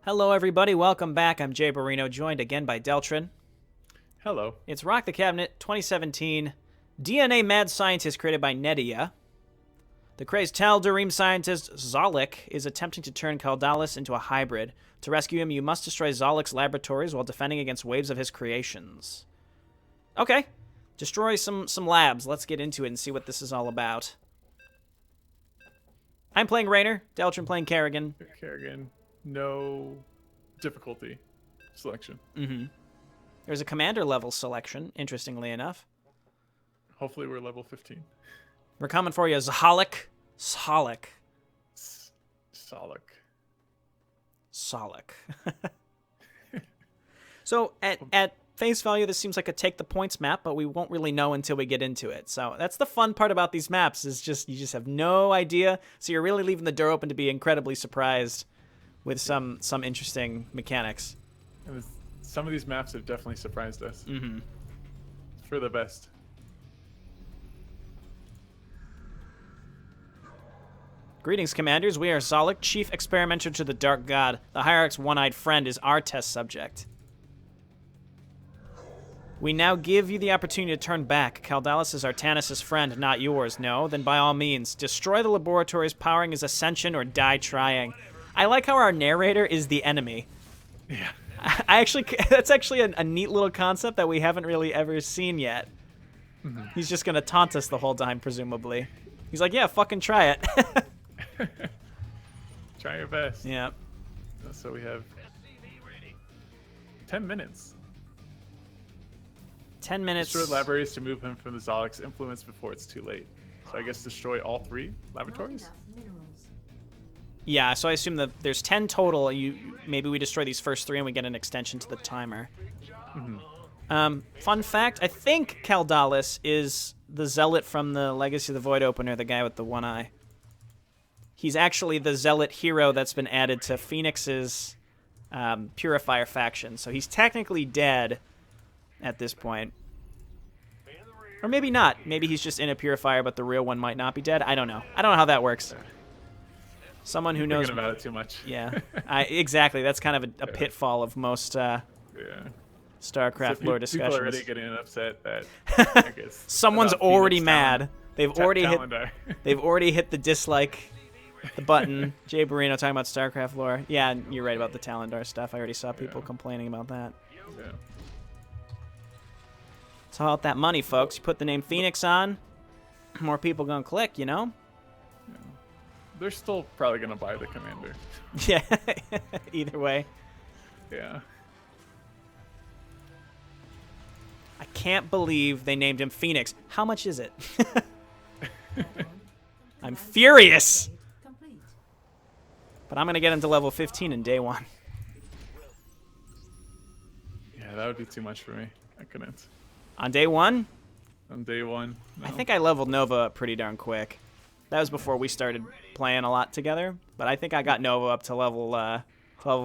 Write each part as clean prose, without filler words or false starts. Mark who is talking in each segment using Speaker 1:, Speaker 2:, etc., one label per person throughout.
Speaker 1: Hello, everybody. Welcome back. I'm JayborinoPlays, joined again by Deltron.
Speaker 2: Hello.
Speaker 1: It's Rock the Cabinet 2017. DNA mad scientist created by Nedia. The crazed Tal'Darim scientist Zolek is attempting to turn Kaldalis into a hybrid. To rescue him, you must destroy Zolek's laboratories while defending against waves of his creations. Okay. Destroy some labs. Let's get into it and see what this is all about. I'm playing Raynor. Deltron playing Kerrigan.
Speaker 2: Kerrigan. No difficulty selection.
Speaker 1: Mm-hmm. There's a commander level selection, interestingly enough.
Speaker 2: Hopefully we're level 15.
Speaker 1: We're coming for you, Zolek. Solek. So at face value, this seems like a take the points map, but we won't really know until we get into it. So that's the fun part about these maps, is just you just have no idea. So you're really leaving the door open to be incredibly surprised with some interesting mechanics.
Speaker 2: And some of these maps have definitely surprised us.
Speaker 1: Mm-hmm.
Speaker 2: For the best.
Speaker 1: Greetings, Commanders. We are Zolek, Chief Experimenter to the Dark God. The Hierarch's one-eyed friend is our test subject. We now give you the opportunity to turn back. Kaldalis is Artanis' friend, not yours. No? Then by all means, destroy the laboratories powering his ascension or die trying. I like how our narrator is the enemy.
Speaker 2: Yeah.
Speaker 1: That's actually a neat little concept that we haven't really ever seen yet. Mm-hmm. He's just going to taunt us the whole time, presumably. He's like, yeah, fucking try it.
Speaker 2: Try your best.
Speaker 1: Yeah.
Speaker 2: So we have 10 minutes.
Speaker 1: 10 minutes.
Speaker 2: Destroy laboratories to move him from the Zolek's influence before it's too late. So I guess destroy all 3 laboratories?
Speaker 1: Yeah, so I assume that there's 10 total. Maybe we destroy these first 3 and we get an extension to the timer. Mm-hmm. Fun fact, I think Kaldalis is the zealot from the Legacy of the Void opener, the guy with the one eye. He's actually the zealot hero that's been added to Phoenix's Purifier faction. So he's technically dead at this point. Or maybe not. Maybe he's just in a Purifier, but the real one might not be dead. I don't know. I don't know how that works. Someone who knows
Speaker 2: about it too much.
Speaker 1: Yeah, exactly. That's kind of a pitfall of most StarCraft lore discussions.
Speaker 2: People are already getting upset that I guess
Speaker 1: someone's already mad. They've already hit the dislike the button. JayborinoPlays talking about StarCraft lore. Yeah, you're right about the Talendar stuff. I already saw people complaining about that.
Speaker 2: Yeah.
Speaker 1: It's all about that money, folks. You put the name Phoenix on, more people gonna click, you know?
Speaker 2: They're still probably going to buy the commander.
Speaker 1: Yeah, either way.
Speaker 2: Yeah.
Speaker 1: I can't believe they named him Phoenix. How much is it? I'm furious! But I'm going to get him to level 15 in day 1.
Speaker 2: Yeah, that would be too much for me. I couldn't.
Speaker 1: On day 1?
Speaker 2: On day 1. No.
Speaker 1: I think I leveled Nova up pretty darn quick. That was before we started playing a lot together, but I think I got Nova up to level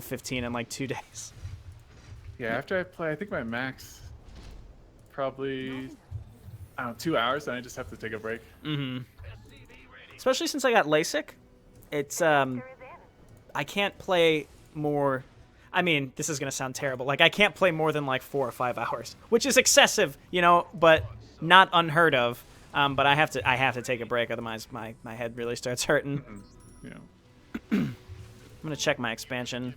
Speaker 1: 15 in like 2 days.
Speaker 2: Yeah, after I play, I think my max probably, I don't know, 2 hours, and I just have to take a break.
Speaker 1: Mm-hmm. Especially since I got LASIK, it's I can't play more. I mean, this is gonna sound terrible. Like I can't play more than like 4 or 5 hours, which is excessive, you know, but not unheard of. But I have to take a break, otherwise my head really starts hurting.
Speaker 2: Yeah.
Speaker 1: I'm gonna check my expansion.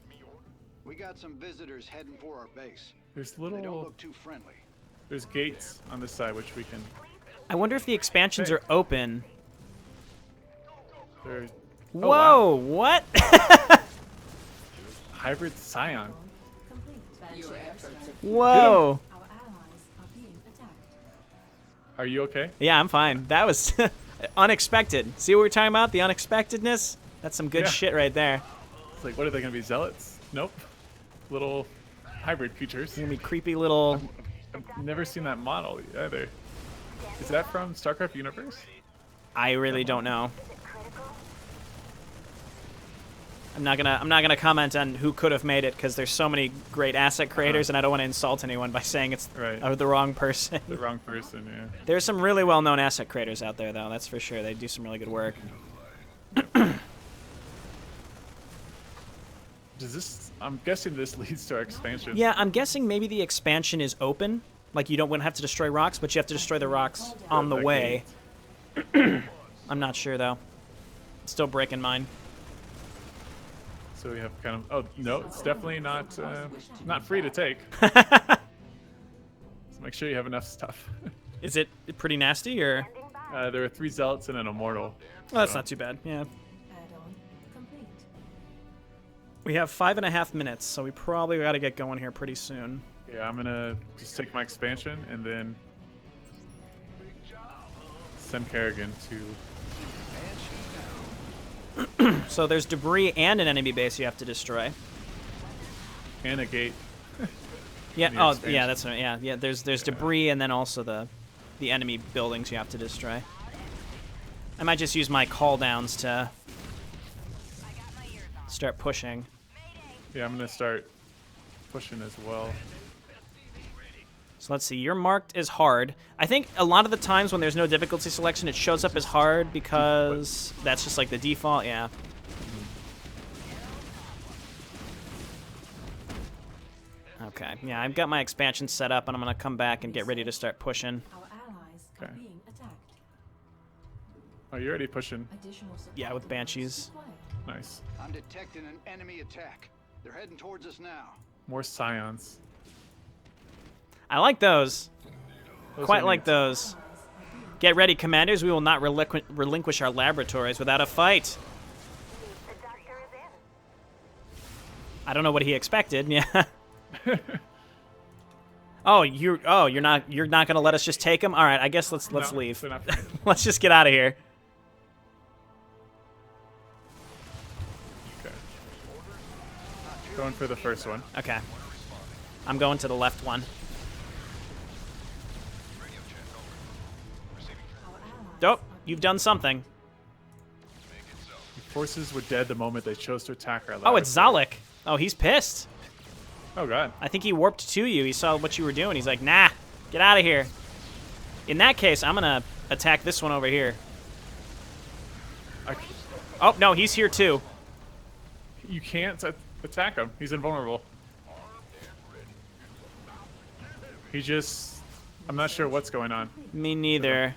Speaker 3: We got some visitors heading for our base.
Speaker 2: There's
Speaker 3: They don't look too friendly.
Speaker 2: There's gates on this side which we can.
Speaker 1: I wonder if the expansions are open.
Speaker 2: There's.
Speaker 1: Whoa!
Speaker 2: Wow.
Speaker 1: What?
Speaker 2: Hybrid Scion.
Speaker 1: Whoa!
Speaker 2: Are you okay?
Speaker 1: Yeah, I'm fine. That was unexpected. See what we're talking about? The unexpectedness? That's some good shit right there.
Speaker 2: It's like, what are they going to be, zealots? Nope. Little hybrid creatures.
Speaker 1: They're gonna be creepy little...
Speaker 2: I've never seen that model either. Is that from StarCraft Universe?
Speaker 1: I really don't know. I'm not gonna comment on who could have made it because there's so many great asset creators, and I don't want to insult anyone by saying it's the wrong person.
Speaker 2: The wrong person, yeah.
Speaker 1: There's some really well-known asset creators out there, though. That's for sure. They do some really good work.
Speaker 2: Does this? I'm guessing this leads to our expansion.
Speaker 1: Yeah, I'm guessing maybe the expansion is open. Like, you wouldn't have to destroy rocks, but you have to destroy the rocks on the
Speaker 2: that
Speaker 1: way. I'm not sure, though. Still breaking mine.
Speaker 2: So we have kind of. Oh no, it's definitely not free to take. So make sure you have enough stuff.
Speaker 1: Is it pretty nasty, or?
Speaker 2: There are 3 zealots and an immortal.
Speaker 1: Oh, that's
Speaker 2: so-
Speaker 1: not too bad. Yeah.
Speaker 4: Add-on complete.
Speaker 1: We have 5.5 minutes, so we probably got to get going here pretty soon.
Speaker 2: Yeah, I'm gonna just take my expansion and then send Kerrigan to
Speaker 1: So there's debris and an enemy base you have to destroy.
Speaker 2: and a gate.
Speaker 1: Yeah.
Speaker 2: The
Speaker 1: Oh,
Speaker 2: expansion.
Speaker 1: yeah. That's right. Yeah. Yeah. There's debris and then also the enemy buildings you have to destroy. I might just use my call downs to start pushing.
Speaker 2: Yeah, I'm gonna start pushing as well.
Speaker 1: So let's see. You're marked as hard. I think a lot of the times when there's no difficulty selection, it shows up as hard because that's just like the default. Yeah. Okay. Yeah, I've got my expansion set up, and I'm gonna come back and get ready to start pushing.
Speaker 4: Our allies are
Speaker 2: Okay.
Speaker 4: being attacked.
Speaker 2: Oh, you're already pushing.
Speaker 4: Additional support
Speaker 1: Yeah, with
Speaker 4: devices
Speaker 1: Banshees.
Speaker 4: required.
Speaker 2: Nice.
Speaker 3: I'm detecting an enemy attack. They're heading towards us now.
Speaker 2: More scions.
Speaker 1: I like those.
Speaker 2: Those
Speaker 1: Quite
Speaker 2: are
Speaker 1: like
Speaker 2: neat.
Speaker 1: those. Get ready, commanders. We will not relinquish our laboratories without a fight. I don't know what he expected. Yeah. You're not gonna let us just take him? All right, I guess let's
Speaker 2: No,
Speaker 1: leave.
Speaker 2: they're not-
Speaker 1: Let's just get out of here.
Speaker 2: Okay. Going for the first one.
Speaker 1: Okay. I'm going to the left one.
Speaker 4: Our allies
Speaker 1: Dope. You've done something.
Speaker 2: The forces were dead the moment they chose to attack our
Speaker 1: Oh, it's
Speaker 2: laboratory.
Speaker 1: Zalek. Oh, he's pissed.
Speaker 2: Oh god.
Speaker 1: I think he warped to you. He saw what you were doing. He's like, nah, get out of here. In that case, I'm going to attack this one over here.
Speaker 2: I,
Speaker 1: Oh, no, he's here too.
Speaker 2: you can't attack him. He's invulnerable. He just... I'm not sure what's going on.
Speaker 1: Me neither.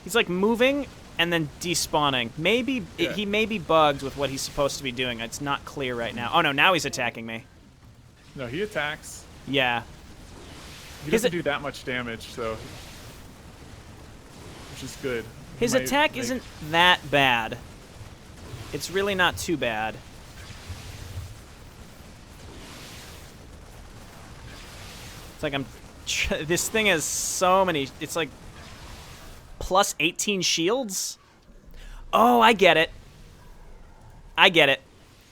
Speaker 1: He's like moving and then despawning. Maybe
Speaker 2: Yeah.
Speaker 1: he may be bugged with what he's supposed to be doing. It's not clear right now. Oh, no, now he's attacking me.
Speaker 2: No, he attacks.
Speaker 1: Yeah.
Speaker 2: He
Speaker 1: His
Speaker 2: doesn't do that much damage, so... Which is good.
Speaker 1: His
Speaker 2: Might
Speaker 1: attack
Speaker 2: make-
Speaker 1: isn't that bad. It's really not too bad. It's like this thing has so many. It's like plus 18 shields. Oh, I get it. I get it.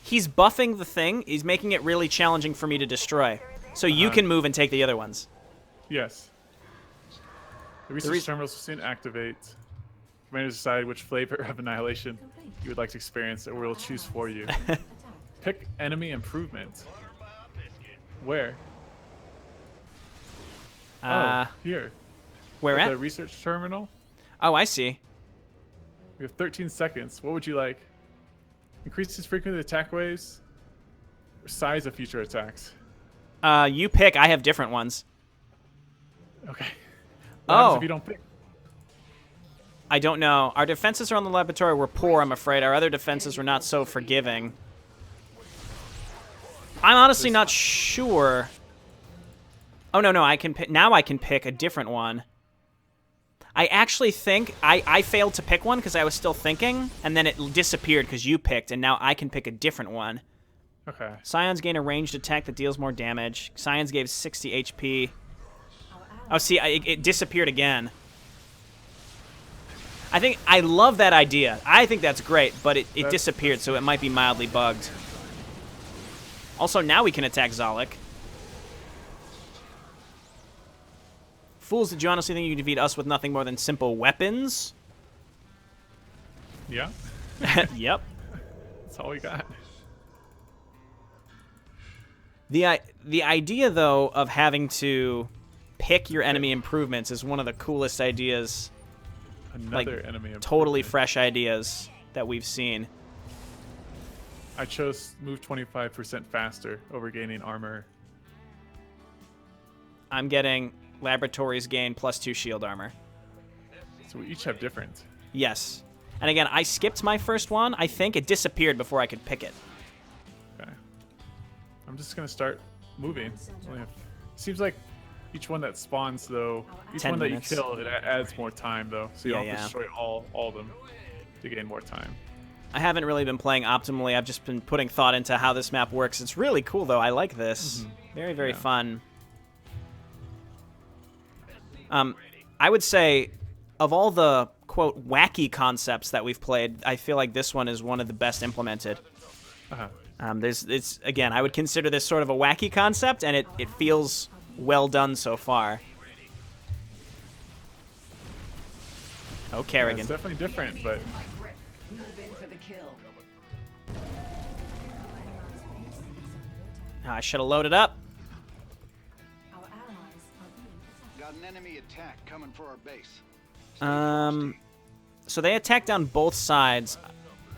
Speaker 1: He's buffing the thing. He's making it really challenging for me to destroy. So you can move and take the other ones.
Speaker 2: Yes. The research terminals will soon activate. Commanders decide which flavor of annihilation you would like to experience, or we'll choose for you.
Speaker 4: attacked.
Speaker 2: Pick enemy improvement. Where? Oh, here.
Speaker 1: Where
Speaker 2: At
Speaker 1: at?
Speaker 2: the research terminal.
Speaker 1: Oh, I see.
Speaker 2: We have 13 seconds. What would you like? Increases frequency of attack waves, or size of future attacks.
Speaker 1: You pick. I have different ones.
Speaker 2: Okay. What happens
Speaker 1: Oh.
Speaker 2: if you don't pick?
Speaker 1: I don't know. Our defenses around the laboratory were poor, I'm afraid. Our other defenses were not so forgiving. I'm honestly not sure. Oh, no, I can pick. Now I can pick a different one. I actually think I failed to pick one because I was still thinking, and then it disappeared because you picked, and now I can pick a different one.
Speaker 2: Okay.
Speaker 1: Scions gain a ranged attack that deals more damage. Scions gave 60 HP. Oh, see, it disappeared again. I love that idea. I think that's great, but it disappeared, so it might be mildly bugged. Also, now we can attack Zalek. Fools, did you honestly think you could defeat us with nothing more than simple weapons?
Speaker 2: Yeah.
Speaker 1: Yep.
Speaker 2: That's all we got.
Speaker 1: The idea, though, of having to pick your enemy improvements is one of the coolest ideas,
Speaker 2: Another enemy.
Speaker 1: totally
Speaker 2: improvement.
Speaker 1: fresh ideas that we've seen.
Speaker 2: I chose move 25% faster over gaining armor.
Speaker 1: I'm getting laboratories gain +2 shield armor.
Speaker 2: So we each have different.
Speaker 1: Yes. And again, I skipped my first one. I think it disappeared before I could pick it.
Speaker 2: Okay. I'm just gonna start moving. Seems like each one that spawns, though, each
Speaker 1: 10
Speaker 2: one
Speaker 1: minutes.
Speaker 2: that you kill, it adds more time, though. So you
Speaker 1: Yeah,
Speaker 2: don't have to
Speaker 1: yeah.
Speaker 2: destroy all of them to gain more time.
Speaker 1: I haven't really been playing optimally. I've just been putting thought into how this map works. It's really cool, though. I like this. Very, very
Speaker 2: Yeah.
Speaker 1: fun. I would say, of all the, quote, wacky concepts that we've played, I feel like this one is one of the best implemented.
Speaker 2: Uh-huh.
Speaker 1: It's again, I would consider this sort of a wacky concept, and it feels well done so far. Oh,
Speaker 2: Yeah,
Speaker 1: Kerrigan.
Speaker 2: it's definitely different, but
Speaker 1: I should have loaded up.
Speaker 4: Our allies are being attacked.
Speaker 3: Got an enemy attack coming for our base.
Speaker 1: So they attack down both sides.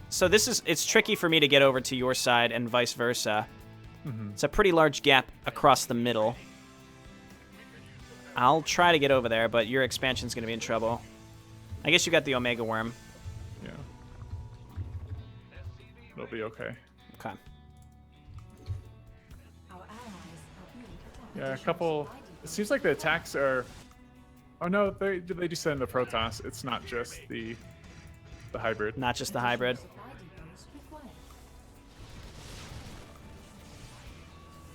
Speaker 1: So it's tricky for me to get over to your side and vice versa. It's a pretty large gap across the middle. I'll try to get over there, but your expansion's going to be in trouble. I guess you got the Omega Worm.
Speaker 2: yeah. It'll be okay.
Speaker 1: Okay.
Speaker 4: Our allies are being attacked.
Speaker 2: Yeah, a couple... It seems like the attacks are... Oh, no, they do send the Protoss. It's not just the hybrid.
Speaker 1: Not just the hybrid.
Speaker 4: Supply depots required.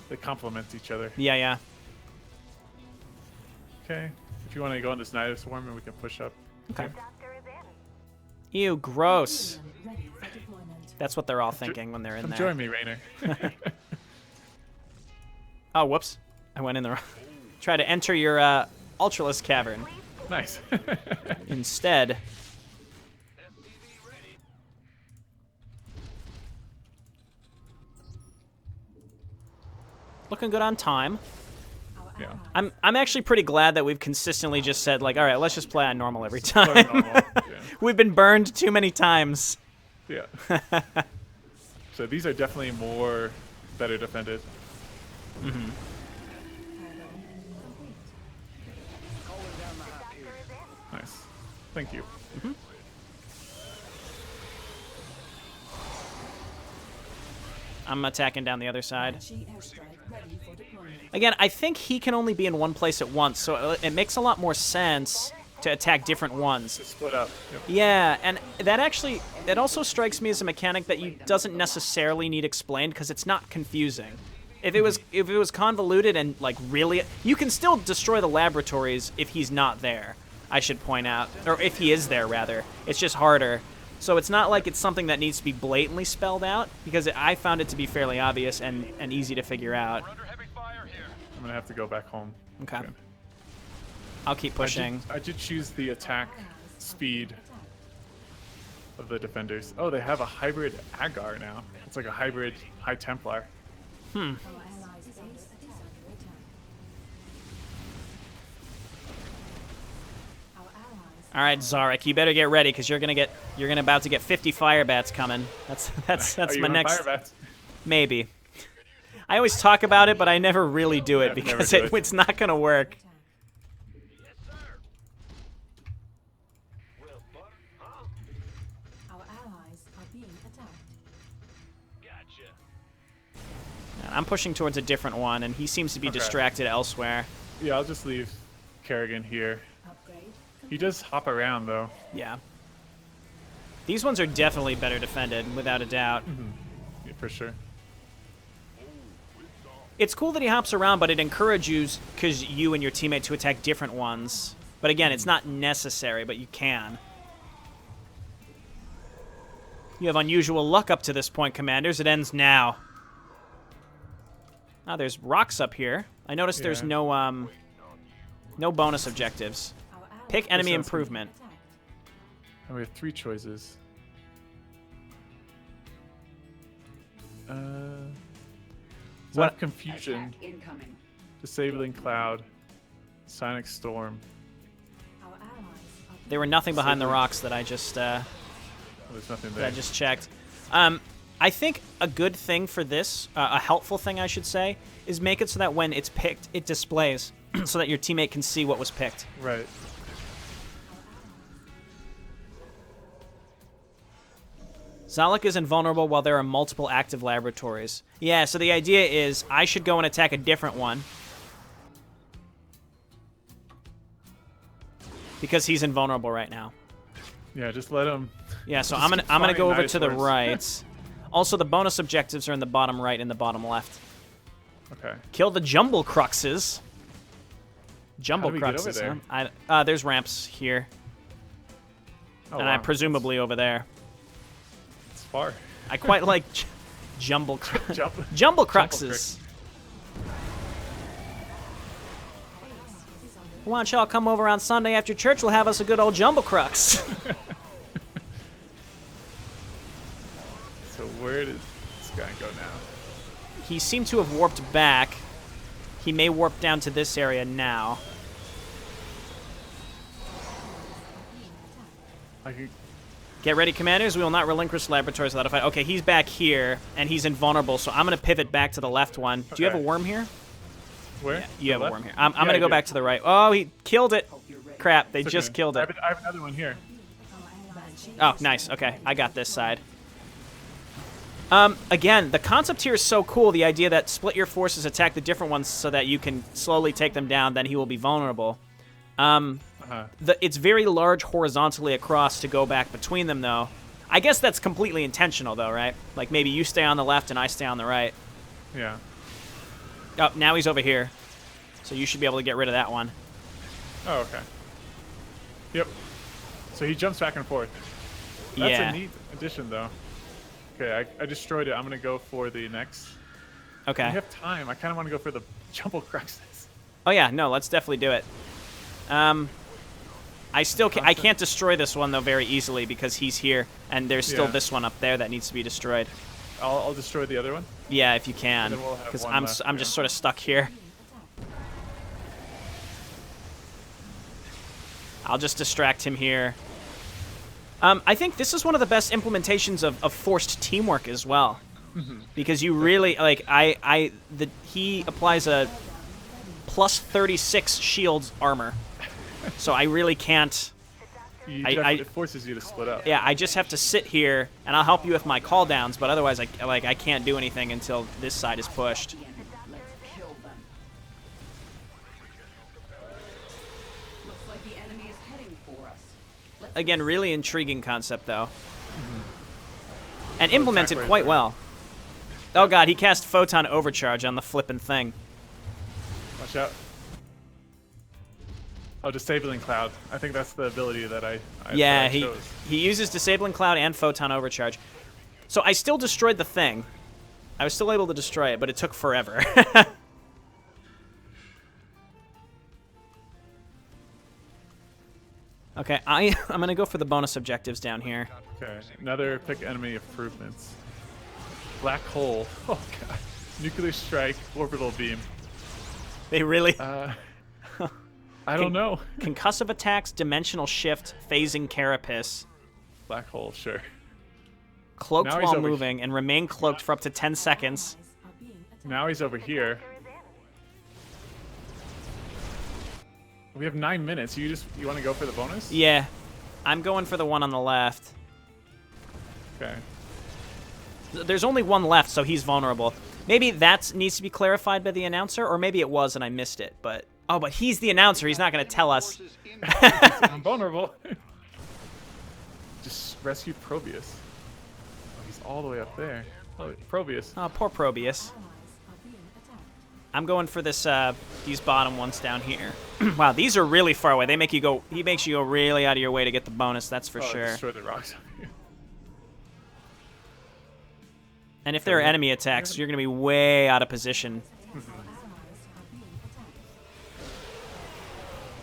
Speaker 2: They complement each other.
Speaker 1: Yeah, yeah.
Speaker 2: Okay. If you want to go on this Nidus Swarm, and we can push up.
Speaker 1: Okay. Ew, gross.
Speaker 4: Ready for deployment.
Speaker 1: That's what they're all thinking when they're in
Speaker 2: Come
Speaker 1: there.
Speaker 2: join me, Rainer.
Speaker 1: Oh, whoops. I went in the wrong... Try to enter your Ultralisk Cavern.
Speaker 2: Nice.
Speaker 1: Instead... Looking good on time.
Speaker 4: Our
Speaker 2: Yeah.
Speaker 4: allies
Speaker 1: I'm actually pretty glad that we've consistently just said, like, all right, let's just play on normal every
Speaker 2: Play
Speaker 1: time.
Speaker 2: normal, yeah.
Speaker 1: We've been burned too many times.
Speaker 2: Yeah. So these are definitely better defended.
Speaker 3: Calling down the Hyperion.
Speaker 2: Nice. Thank you.
Speaker 1: I'm attacking down the other side.
Speaker 4: She airstrike ready for deployment.
Speaker 1: Again, I think he can only be in one place at once, so it makes a lot more sense to attack different ones.
Speaker 2: Split up. Yep.
Speaker 1: Yeah, and that also strikes me as a mechanic that you doesn't necessarily need explained because it's not confusing. If it was convoluted and like really, you can still destroy the laboratories if he's not there. I should point out, or if he is there rather. It's just harder. So it's not like it's something that needs to be blatantly spelled out because I found it to be fairly obvious and easy to figure out.
Speaker 2: I'm gonna have to go back home.
Speaker 1: Okay.
Speaker 2: Again.
Speaker 1: I'll keep pushing.
Speaker 2: I did choose the attack speed of the defenders. Oh, they have a hybrid Agar now. It's like a hybrid High Templar.
Speaker 4: Our allies' base is under attack. Our allies
Speaker 1: All right, Zarek, you better get ready because you're about to get 50 fire bats coming. That's
Speaker 2: Are you
Speaker 1: my
Speaker 2: on
Speaker 1: next
Speaker 2: fire bats?
Speaker 1: maybe. I always talk about it, but I never really do it
Speaker 2: Yeah,
Speaker 1: because
Speaker 2: never do it.
Speaker 1: it's not gonna work.
Speaker 4: attack. Our allies are being attacked.
Speaker 1: I'm pushing towards a different one, and he seems to be
Speaker 2: Okay.
Speaker 1: distracted elsewhere.
Speaker 2: Yeah, I'll just leave Kerrigan here.
Speaker 4: Upgrade.
Speaker 2: He does hop around though.
Speaker 1: Yeah. These ones are definitely better defended, without a doubt.
Speaker 2: Yeah, for sure.
Speaker 1: It's cool that he hops around, but it encourages you and your teammate to attack different ones. But again, it's not necessary, but you can. You have unusual luck up to this point, Commanders. It ends now. Ah, there's rocks up here. I noticed there's
Speaker 2: Yeah.
Speaker 1: no bonus objectives.
Speaker 4: Our allies
Speaker 1: Pick enemy
Speaker 2: sounds good.
Speaker 1: improvement.
Speaker 4: attacked.
Speaker 2: And we have 3 choices.
Speaker 1: What-
Speaker 2: Confusion,
Speaker 5: Incoming.
Speaker 2: Disabling Cloud, Sonic Storm.
Speaker 4: Our allies are
Speaker 1: There were nothing behind the rocks that I just
Speaker 2: Oh, there's nothing there.
Speaker 1: checked. I think a good thing for this, a helpful thing I should say, is make it so that when it's picked, it displays so that your teammate can see what was picked.
Speaker 2: Right.
Speaker 1: Zalek is invulnerable while there are multiple active laboratories. Yeah, so the idea is I should go and attack a different one. Because he's invulnerable right now.
Speaker 2: Yeah, just let him.
Speaker 1: Yeah, so
Speaker 2: just
Speaker 1: I'm gonna go over to the
Speaker 2: dinosaurs.
Speaker 1: right. Also, the bonus objectives are in the bottom right and the bottom left.
Speaker 2: Okay.
Speaker 1: Kill the jumble cruxes. Jumble
Speaker 2: How do we get over
Speaker 1: cruxes.
Speaker 2: there?
Speaker 1: Huh? There's ramps here,
Speaker 2: Oh,
Speaker 1: and
Speaker 2: wow.
Speaker 1: I presumably over there.
Speaker 2: It's far.
Speaker 1: I quite like jumble
Speaker 2: Jump.
Speaker 1: jumble cruxes. Why don't y'all come over on Sunday after church? We'll have us a good old jumble crux.
Speaker 2: So where does this guy go now?
Speaker 1: He seemed to have warped back. He may warp down to this area now.
Speaker 2: I could.
Speaker 1: Get ready, commanders. We will not relinquish laboratories without a fight. Okay, he's back here, and he's invulnerable, so I'm going to pivot back to the left one. Do you have a
Speaker 2: Okay.
Speaker 1: worm here?
Speaker 2: Where?
Speaker 1: You have
Speaker 2: The
Speaker 1: a
Speaker 2: left?
Speaker 1: worm here. I'm
Speaker 2: Yeah,
Speaker 1: going to
Speaker 2: I
Speaker 1: go
Speaker 2: do.
Speaker 1: back to the right. Oh, he killed it. Crap, they
Speaker 2: It's
Speaker 1: just
Speaker 2: okay.
Speaker 1: killed it.
Speaker 2: I have another one here.
Speaker 1: Oh, nice. Okay, I got this side. Again, the concept here is so cool. The idea that split your forces, attack the different ones so that you can slowly take them down, then he will be vulnerable. It's very large horizontally across to go back between them, though. I guess that's completely intentional, though, right? Like, maybe you stay on the left and I stay on the right.
Speaker 2: Yeah.
Speaker 1: Oh, now he's over here. So you should be able to get rid of that one.
Speaker 2: Oh, okay. Yep. So he jumps back and forth. That's
Speaker 1: Yeah.
Speaker 2: a neat addition, though. Okay, I destroyed it. I'm going to go for the next.
Speaker 1: Okay.
Speaker 2: We have time. I kind of want to go for the jumble cruxes.
Speaker 1: Oh, yeah. No, let's definitely do it. I still I can't destroy this one, though, very easily because he's here. And there's still
Speaker 2: Yeah.
Speaker 1: this one up there that needs to be destroyed.
Speaker 2: I'll destroy the other one.
Speaker 1: Yeah, if you can.
Speaker 2: And then we'll have
Speaker 1: Because
Speaker 2: one
Speaker 1: I'm
Speaker 2: left,
Speaker 1: I'm
Speaker 2: yeah.
Speaker 1: just sort of stuck here. I'll just distract him here. I think this is one of the best implementations of forced teamwork as well. Because you really, like, he applies a plus 36 shields armor. So I really can't,
Speaker 2: It forces you to split up.
Speaker 1: yeah, I just have to sit here, and I'll help you with my call downs, but otherwise, I can't do anything until this side is pushed. Again, really intriguing concept, though. And implemented
Speaker 2: attack
Speaker 1: quite
Speaker 2: right
Speaker 1: well. Oh god, he cast Photon Overcharge on the flippin' thing.
Speaker 2: Watch out. Oh, disabling cloud. I think that's the ability that I
Speaker 1: Yeah,
Speaker 2: that I chose.
Speaker 1: he uses Disabling Cloud and Photon Overcharge. So I still destroyed the thing. I was still able to destroy it, but it took forever. Okay, I'm going to go for the bonus objectives down here.
Speaker 2: Okay, another pick enemy improvements. Black hole. Oh god. Nuclear strike, orbital beam.
Speaker 1: They really...
Speaker 2: I don't know.
Speaker 1: Concussive attacks, dimensional shift, phasing carapace.
Speaker 2: Black hole, sure.
Speaker 1: Cloaked
Speaker 2: Now he's
Speaker 1: while
Speaker 2: over
Speaker 1: moving and remain cloaked for up to 10 seconds.
Speaker 2: Now he's over here. We have 9 minutes. You want to go for the bonus?
Speaker 1: Yeah, I'm going for the one on the left.
Speaker 2: Okay.
Speaker 1: There's only one left, so he's vulnerable. Maybe that needs to be clarified by the announcer, or maybe it was and I missed it. But but he's the announcer. He's not going to tell us.
Speaker 3: Forces in-
Speaker 2: I'm vulnerable. Just rescue Probius. Oh, he's all the way up there. Oh, Probius.
Speaker 1: Oh, poor Probius. I'm going for this. These bottom ones down here. Wow, these are really far away. They make you go. He makes you go really out of your way to get the bonus. That's for sure.
Speaker 2: Destroy the rocks up here.
Speaker 1: And if there are enemy attacks, you're going to be way out of position.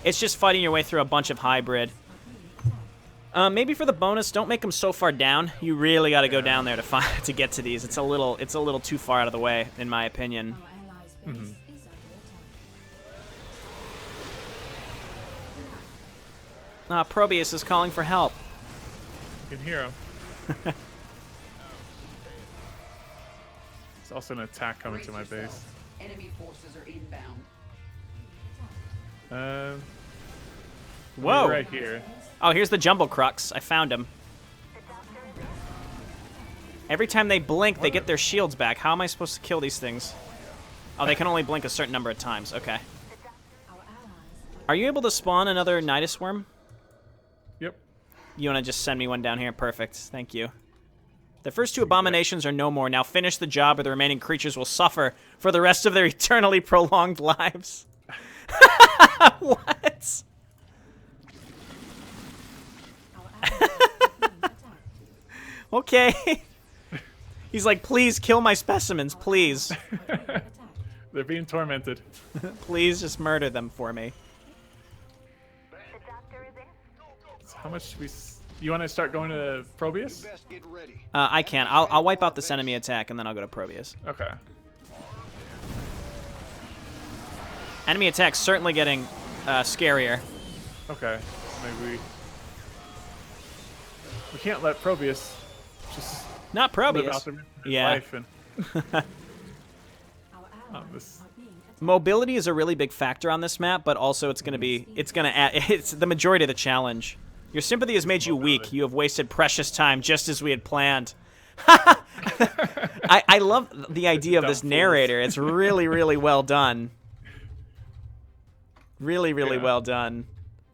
Speaker 1: It's just fighting your way through a bunch of hybrid. Maybe for the bonus, don't make them so far down. You really got to go down there to get to these. It's a little too far out of the way, in my opinion. Probius is calling for help.
Speaker 2: You can hear him. There's also an attack coming to my base.
Speaker 5: Enemy forces are inbound.
Speaker 1: Whoa.
Speaker 2: Right here.
Speaker 1: Oh, here's the Jumbo Crux. I found him. Every time they blink, they get their shields back. How am I supposed to kill these things? Oh, they can only blink a certain number of times. Okay. Are you able to spawn another Nidus Worm?
Speaker 2: Yep.
Speaker 1: You want to just send me one down here? Perfect. Thank you. The first two abominations are no more. Now finish the job or the remaining creatures will suffer for the rest of their eternally prolonged lives. What? Okay. He's like, please kill my specimens, please.
Speaker 2: They're being tormented.
Speaker 1: Please just murder them for me.
Speaker 2: So how much do we... You want to start going to Probius?
Speaker 3: Best get ready.
Speaker 1: I can't. I'll wipe out this enemy attack and then I'll go to Probius.
Speaker 2: Okay.
Speaker 1: Enemy attack's certainly getting scarier.
Speaker 2: Okay. Maybe we can't let Probius just
Speaker 1: Not
Speaker 2: live out
Speaker 1: Probius.
Speaker 2: their
Speaker 1: Yeah.
Speaker 2: life and this.
Speaker 1: Mobility is a really big factor on this map, but also it's gonna add, it's the majority of the challenge. Your sympathy has made you weak. You have wasted precious time just as we had planned. I love the idea of this narrator. It's really, really well done. Really, really well done.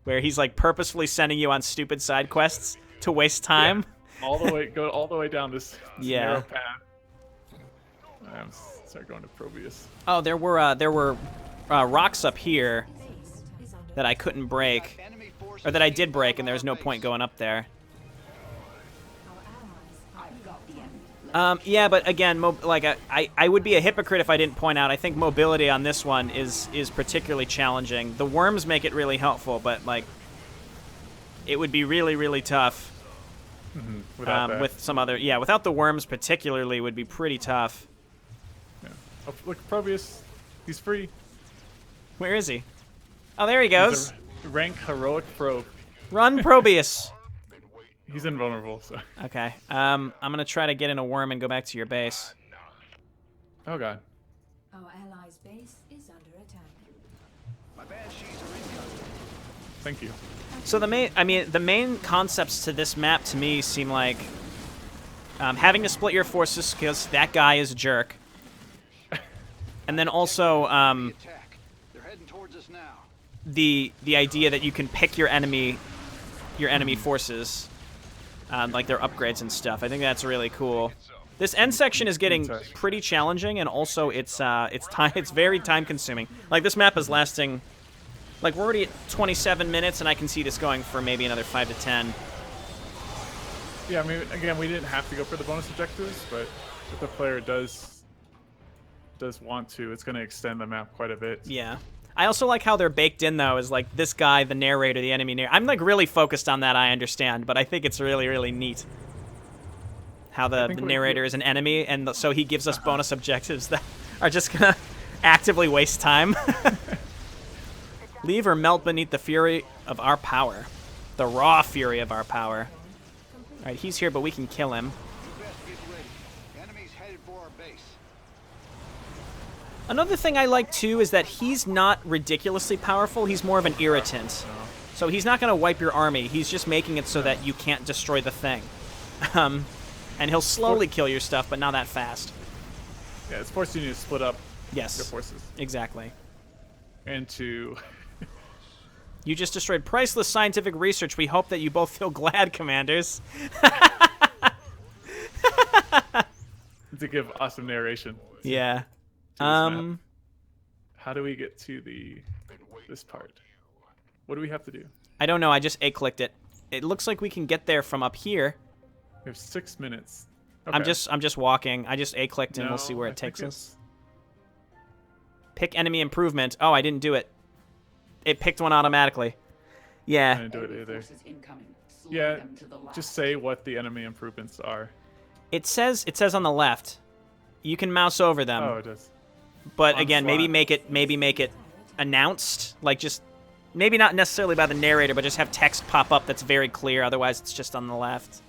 Speaker 1: Where he's like purposefully sending you on stupid side quests to waste time.
Speaker 2: Yeah. Go all the way down this narrow path. Start going to Probius.
Speaker 1: Oh, there were rocks up here that I couldn't break, or that I did break, and there was no point going up there. Yeah, but again, I would be a hypocrite if I didn't point out. I think mobility on this one is particularly challenging. The worms make it really helpful, but like, it would be really, really tough.
Speaker 2: Without that.
Speaker 1: With some other, without the worms particularly would be pretty tough.
Speaker 2: Yeah. Oh, look, Probius, he's free.
Speaker 1: Where is he? Oh, there he goes.
Speaker 2: He's a rank heroic probe.
Speaker 1: Run, Probius.
Speaker 2: He's invulnerable, so.
Speaker 1: Okay. I'm gonna try to get in a worm and go back to your base.
Speaker 2: Oh god.
Speaker 4: Our allies' base is under attack.
Speaker 3: My banshees are incoming.
Speaker 2: Thank you.
Speaker 1: So the main concepts to this map to me seem like having to split your forces because that guy is a jerk, and then also
Speaker 3: Attack. They're heading towards us now.
Speaker 1: the idea that you can pick your enemy forces, like their upgrades and stuff. I think that's really cool. This end section is getting pretty challenging, and also it's very time consuming. Like this map is lasting, like we're already at 27 minutes, and I can see this going for maybe another 5 to 10.
Speaker 2: Yeah, I mean, again, we didn't have to go for the bonus objectives, but if the player does want to, it's going to extend the map quite a bit.
Speaker 1: Yeah. I also like how they're baked in, though, is like this guy, the narrator, the enemy narrator. I'm like really focused on that, I understand, but I think it's really, really neat how the narrator is an enemy, and so he gives us bonus objectives that are just going to actively waste time. Leave or melt beneath the fury of our power. The raw fury of our power. All right, he's here, but we can kill him.
Speaker 3: You best get ready. Enemies headed for our base.
Speaker 1: Another thing I like, too, is that he's not ridiculously powerful. He's more of an irritant. So he's not going to wipe your army. He's just making it so that you can't destroy the thing. And he'll slowly kill your stuff, but not that fast.
Speaker 2: Yeah, it's forcing you to split up
Speaker 1: Yes.
Speaker 2: your forces.
Speaker 1: Exactly.
Speaker 2: And to...
Speaker 1: You just destroyed priceless scientific research. We hope that you both feel glad, commanders.
Speaker 2: to give awesome narration.
Speaker 1: Yeah.
Speaker 2: How do we get to this part? What do we have to do?
Speaker 1: I don't know. I just A-clicked it. It looks like we can get there from up here.
Speaker 2: We have 6 minutes. Okay.
Speaker 1: I'm just walking. I just A-clicked and we'll see where it takes us. Pick enemy improvement. Oh, I didn't do it. It picked one automatically.
Speaker 2: I
Speaker 1: Yeah.
Speaker 2: didn't do it either.
Speaker 5: Forces incoming. Slow
Speaker 2: Yeah,
Speaker 5: them to the last.
Speaker 2: just say what the enemy improvements are.
Speaker 1: It says on the left. You can mouse over them.
Speaker 2: Oh, it does.
Speaker 1: But
Speaker 2: on
Speaker 1: again, maybe
Speaker 2: slot.
Speaker 1: make it announced, like just maybe not necessarily by the narrator, but just have text pop up that's very clear. Otherwise, it's just on the left.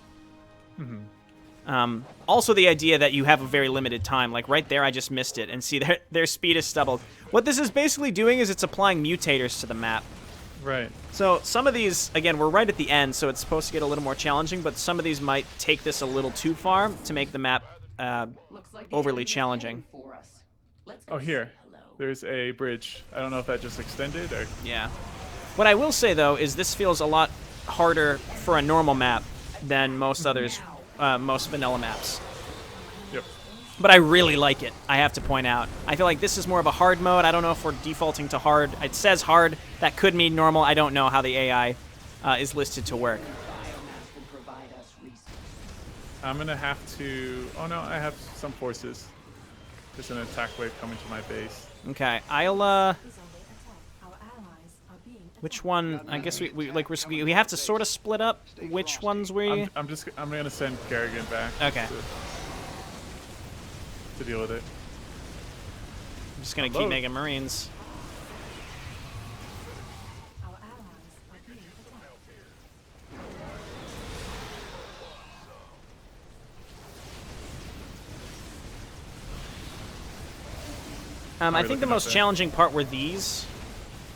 Speaker 1: Also, the idea that you have a very limited time. Like right there, I just missed it, and see their speed is doubled. What this is basically doing is it's applying mutators to the map.
Speaker 2: Right.
Speaker 1: So some of these, again, we're right at the end, so it's supposed to get a little more challenging, but some of these might take this a little too far to make the map
Speaker 5: Looks like the
Speaker 1: overly
Speaker 5: enemy's
Speaker 1: challenging.
Speaker 5: heading for us. Let's go
Speaker 2: Oh, here.
Speaker 5: say hello.
Speaker 2: There's a bridge. I don't know if that just extended or...
Speaker 1: Yeah. What I will say, though, is this feels a lot harder for a normal map than most others, most vanilla maps.
Speaker 2: Yep.
Speaker 1: But I really like it, I have to point out. I feel like this is more of a hard mode. I don't know if we're defaulting to hard. It says hard. That could mean normal. I don't know how the AI is listed to work.
Speaker 5: Biomass will provide us resources.
Speaker 2: I'm going to have to... Oh, no, I have some forces. There's an attack wave coming to my base.
Speaker 1: Okay, I'll,
Speaker 4: Is under attack. Our allies are being
Speaker 1: which
Speaker 4: attacked.
Speaker 1: one? I guess we have to sort of split up which ones we...
Speaker 2: I'm going to send Kerrigan back.
Speaker 1: Okay.
Speaker 2: To deal with it.
Speaker 1: I'm just going to keep
Speaker 2: Hello.
Speaker 1: making Marines.
Speaker 4: Our allies are being attacked.
Speaker 1: I
Speaker 2: Sorry,
Speaker 1: think the
Speaker 2: looking
Speaker 1: most
Speaker 2: up there.
Speaker 1: challenging part were these,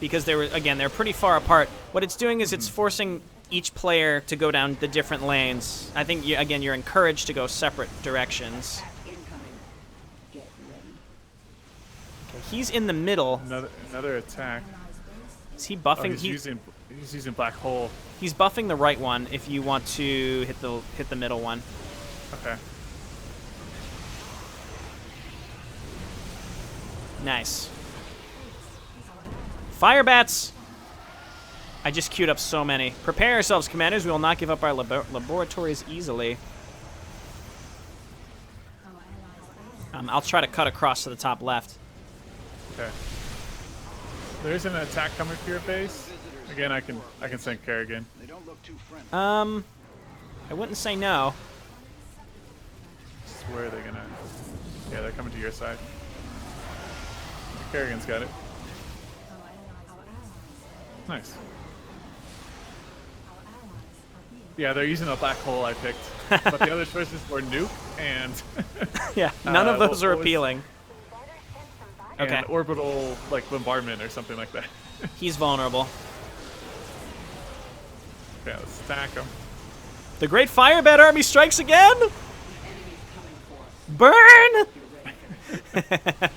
Speaker 1: because they were, again, they're pretty far apart. What it's doing is it's forcing each player to go down the different lanes. I think, again, you're encouraged to go separate directions.
Speaker 5: Incoming. Get ready.
Speaker 1: Okay, he's in the middle.
Speaker 2: Another attack.
Speaker 1: Is he
Speaker 2: Oh,
Speaker 1: buffing?
Speaker 2: he's using black hole.
Speaker 1: He's buffing the right one if you want to hit the middle one.
Speaker 2: Okay.
Speaker 1: Nice. Fire bats! I just queued up so many. Prepare yourselves, commanders. We will not give up our laboratories easily. I'll try to cut across to the top left.
Speaker 2: Okay. There's an attack coming for your base. Again, I can send Kerrigan.
Speaker 3: They don't look too friendly.
Speaker 1: I wouldn't say no.
Speaker 2: Where are they gonna? Yeah, they're coming to your side. Kerrigan's got it. Nice. Yeah, they're using a black hole I picked, but the other choices were nuke and
Speaker 1: Yeah, none of those are
Speaker 2: what was-
Speaker 1: appealing.
Speaker 2: and
Speaker 1: Okay.
Speaker 2: orbital like bombardment or something like that.
Speaker 1: He's vulnerable.
Speaker 2: Okay, let's attack them.
Speaker 1: The Great Fire Bat Army strikes again!
Speaker 5: Enemies coming for us.
Speaker 1: Burn!
Speaker 5: Get ready.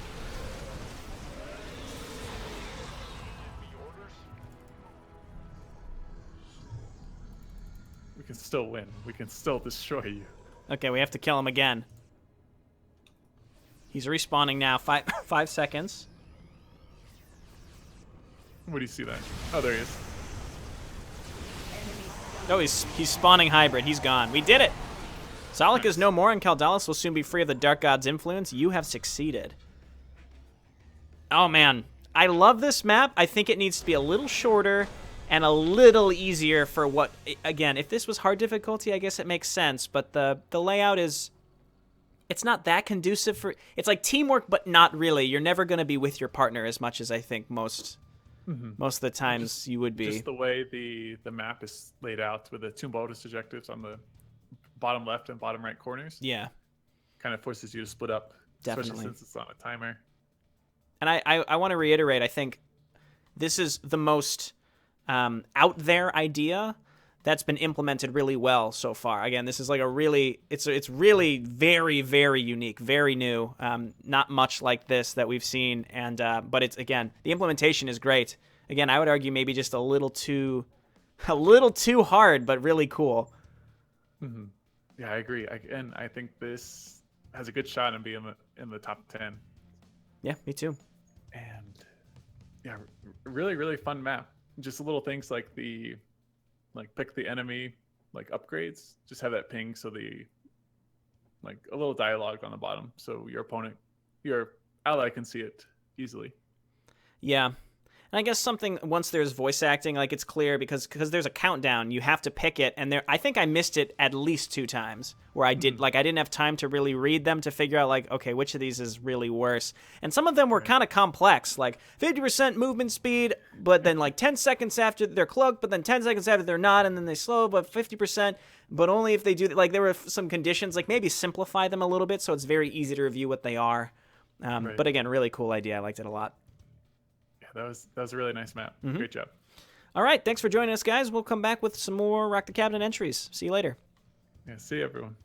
Speaker 2: We can still win. We can still destroy you.
Speaker 1: Okay, we have to kill him again. He's respawning now. 5 seconds.
Speaker 2: Where do you see that? Oh, there he is.
Speaker 1: Oh, he's spawning hybrid. He's gone. We did it! Solak is no more, and Caldalis will soon be free of the Dark God's influence. You have succeeded. Oh, man. I love this map. I think it needs to be a little shorter and a little easier for what... Again, if this was hard difficulty, I guess it makes sense. But the layout is... It's not that conducive for... It's like teamwork, but not really. You're never going to be with your partner as much as I think most of the times you would be.
Speaker 2: Just the way the map is laid out with the two bonus objectives on the bottom left and bottom right corners
Speaker 1: Yeah.
Speaker 2: kind of forces you to split up,
Speaker 1: Definitely.
Speaker 2: especially since it's on a timer.
Speaker 1: And I want to reiterate, I think this is the most out there idea that's been implemented really well so far. Again, this is like a really, it's really very, very unique, very new. Not much like this that we've seen. And but it's, again, the implementation is great. Again, I would argue maybe just a little too hard, but really cool.
Speaker 2: Mm-hmm. Yeah, I agree. And I think this has a good shot in being in the top 10.
Speaker 1: Yeah, me too.
Speaker 2: And yeah, really, really fun map. Just little things like pick the enemy upgrades. Just have that ping so a little dialogue on the bottom so your ally can see it easily.
Speaker 1: Yeah. And I guess something, once there's voice acting, like it's clear because there's a countdown, you have to pick it, and I think I missed it at least 2 times where I did, like I didn't have time to really read them to figure out like, okay, which of these is really worse. And some of them were kind of complex, like 50% movement speed, but then like 10 seconds after they're cloaked, but then 10 seconds after they're not, and then they slow, but 50%, but only if they do, like there were some conditions, like maybe simplify them a little bit so it's very easy to review what they are. But again, really cool idea. I liked it a lot.
Speaker 2: That was a really nice map. Great job.
Speaker 1: All right, thanks for joining us, guys. We'll come back with some more Rock the Cabinet entries. See you later.
Speaker 2: Yeah, see you, everyone.